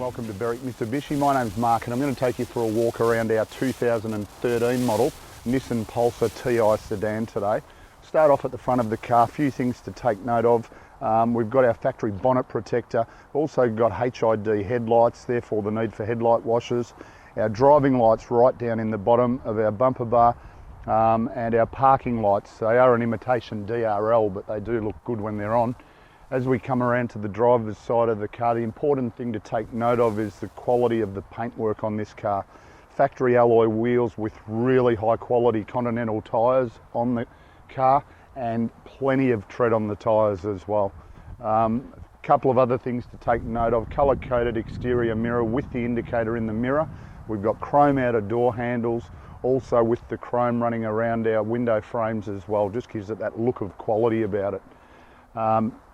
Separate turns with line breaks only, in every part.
welcome to Berwick Mitsubishi. My name's Mark and I'm going to take you for a walk around our 2013 model Nissan Pulsar Ti sedan today. Start off at the front of the car, a few things to take note of. We've got our factory bonnet protector, also got HID headlights, therefore the need for headlight washers. Our driving lights right down in the bottom of our bumper bar, and our parking lights. They are an imitation DRL, but they do look good when they're on. As we come around to the driver's side of the car, the important thing to take note of is the quality of the paintwork on this car. Factory alloy wheels with really high quality Continental tyres on the car and plenty of tread on the tyres as well. A couple of other things to take note of: colour coded exterior mirror with the indicator in the mirror. We've got chrome outer door handles, also with the chrome running around our window frames as well. Just gives it that look of quality about it.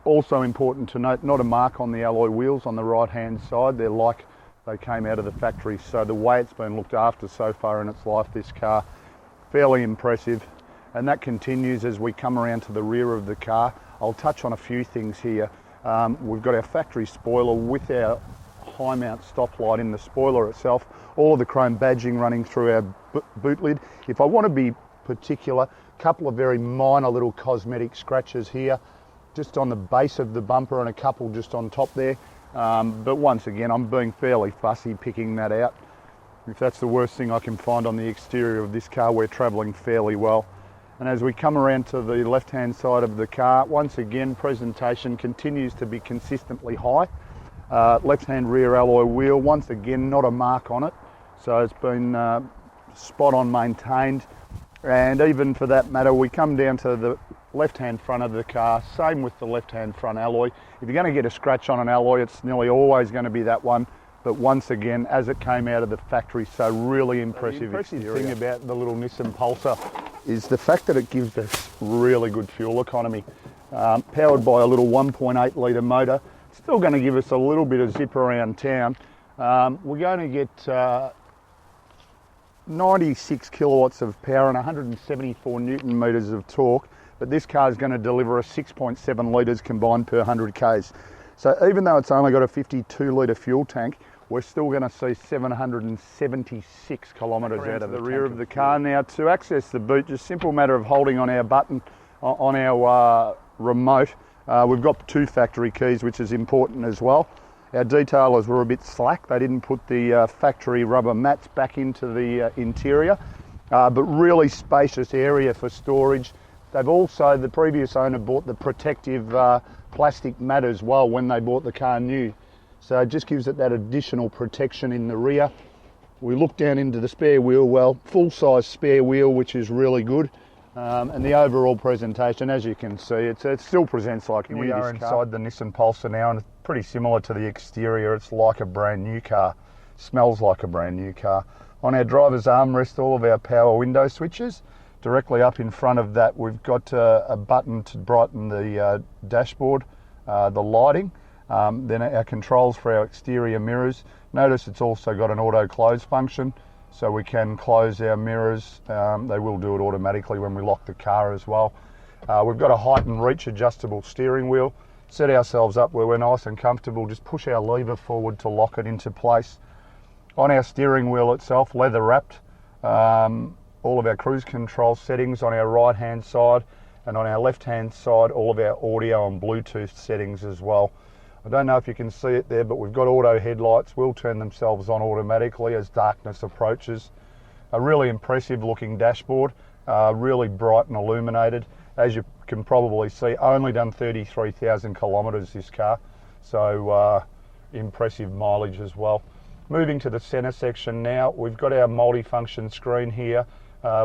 Also important to note, not a mark on the alloy wheels on the right hand side. They're like they came out of the factory, so the way it's been looked after so far in its life, this car, fairly impressive. And that continues as we come around to the rear of the car. I'll touch on a few things here. We've got our factory spoiler with our high mount stoplight in the spoiler itself, all of the chrome badging running through our boot lid. If I want to be particular, a couple of very minor little cosmetic scratches here, just on the base of the bumper and a couple just on top there. But once again, I'm being fairly fussy picking that out. If that's the worst thing I can find on the exterior of this car, we're travelling fairly well. And as we come around to the left-hand side of the car, once again, presentation continues to be consistently high. Left-hand rear alloy wheel, once again, not a mark on it. So it's been spot on maintained. And even for that matter, we come down to the left-hand front of the car, same with the left-hand front alloy. If you're going to get a scratch on an alloy, it's nearly always going to be that one. But once again, as it came out of the factory, so really impressive. The impressive thing about the little Nissan Pulsar is the fact that it gives us really good fuel economy. Powered by a little 1.8 litre motor, still going to give us a little bit of zip around town. We're going to get 96 kilowatts of power and 174 newton meters of torque, but this car is going to deliver a 6.7 litres combined per 100 k's. So even though it's only got a 52 litre fuel tank, we're still going to see 776 kilometres out of the rear of the car. Now, to access the boot, just simple matter of holding on our button on our remote. We've got two factory keys, which is important as well. Our detailers were a bit slack. They didn't put the factory rubber mats back into the interior, but really spacious area for storage. They've also, the previous owner bought the protective plastic mat as well when they bought the car new. So it just gives it that additional protection in the rear. We look down into the spare wheel well, full-size spare wheel, which is really good. And the overall presentation, as you can see, it still presents like new. We are inside the Nissan Pulsar now, and it's pretty similar to the exterior. It's like a brand new car, smells like a brand new car. On our driver's armrest, all of our power window switches. Directly up in front of that, we've got a button to brighten the dashboard, the lighting, then our controls for our exterior mirrors. Notice it's also got an auto close function, so we can close our mirrors. They will do it automatically when we lock the car as well. We've got a height and reach adjustable steering wheel. Set ourselves up where we're nice and comfortable, just push our lever forward to lock it into place. On our steering wheel itself, leather wrapped. All of our cruise control settings on our right hand side, and on our left hand side all of our audio and Bluetooth settings as well. I don't know if you can see it there, but we've got auto headlights, will turn themselves on automatically as darkness approaches. A really impressive looking dashboard, really bright and illuminated. As you can probably see, only done 33,000 kilometres this car, so impressive mileage as well. Moving to the centre section now, we've got our multi-function screen here,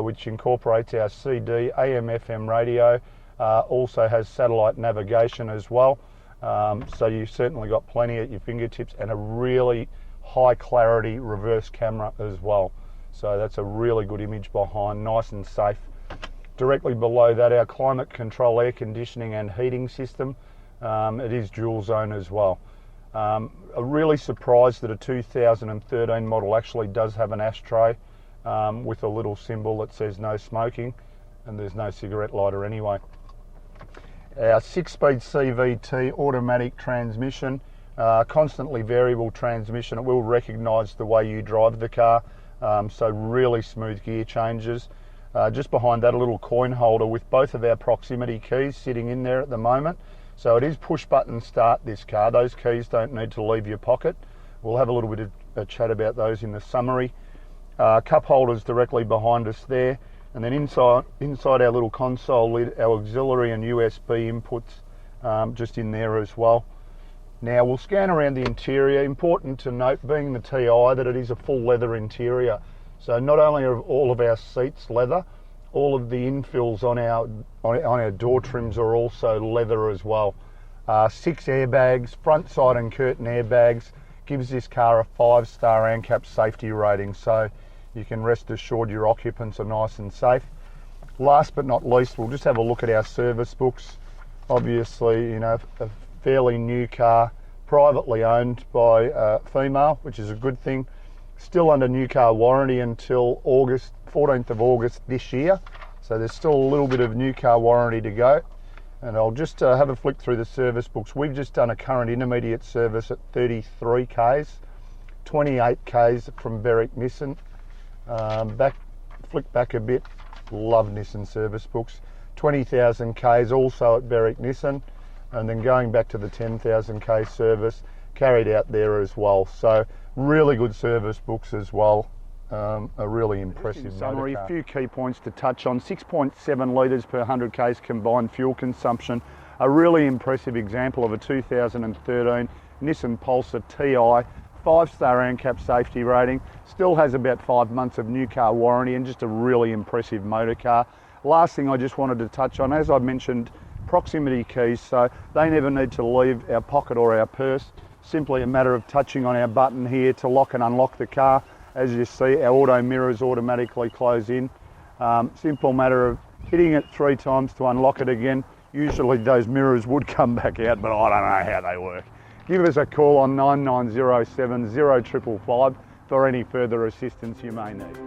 which incorporates our CD, AM, FM radio, also has satellite navigation as well. So you've certainly got plenty at your fingertips, and a really high clarity reverse camera as well. So that's a really good image behind, nice and safe. Directly below that, our climate control, air conditioning and heating system. It is dual zone as well. I'm really surprised that a 2013 model actually does have an ashtray with a little symbol that says no smoking, and there's no cigarette lighter anyway. Our 6-speed CVT automatic transmission, constantly variable transmission. It will recognise the way you drive the car, so really smooth gear changes. Just behind that, a little coin holder with both of our proximity keys sitting in there at the moment. So it is push button start, this car. Those keys don't need to leave your pocket. We'll have a little bit of a chat about those in the summary. Cup holders directly behind us there, and then inside our little console lid, our auxiliary and USB inputs just in there as well. Now we'll scan around the interior. Important to note, being the TI, that it is a full leather interior. So not only are all of our seats leather, all of the infills on our door trims are also leather as well. 6 airbags, front, side and curtain airbags, gives this car a 5-star ANCAP safety rating. So you can rest assured your occupants are nice and safe. Last but not least, we'll just have a look at our service books. Obviously, you know, a fairly new car, privately owned by a female, which is a good thing. Still under new car warranty until 14th of August this year. So there's still a little bit of new car warranty to go. And I'll just have a flick through the service books. We've just done a current intermediate service at 33 Ks, 28 Ks from Berwick Nissan. Flick back a bit, love Nissan service books. 20,000 Ks also at Berwick Nissan, and then going back to the 10,000 K service carried out there as well. So really good service books as well. A really impressive summary. A few key points to touch on. 6.7 litres per 100 Ks combined fuel consumption. A really impressive example of a 2013 Nissan Pulsar Ti, 5-star ANCAP safety rating. Still has about 5 months of new car warranty, and just a really impressive motor car. Last thing I just wanted to touch on, as I mentioned, proximity keys, so they never need to leave our pocket or our purse. Simply a matter of touching on our button here to lock and unlock the car. As you see, our auto mirrors automatically close in. Simple matter of hitting it 3 times to unlock it again. Usually those mirrors would come back out, but I don't know how they work. Give us a call on 9907 0555 for any further assistance you may need.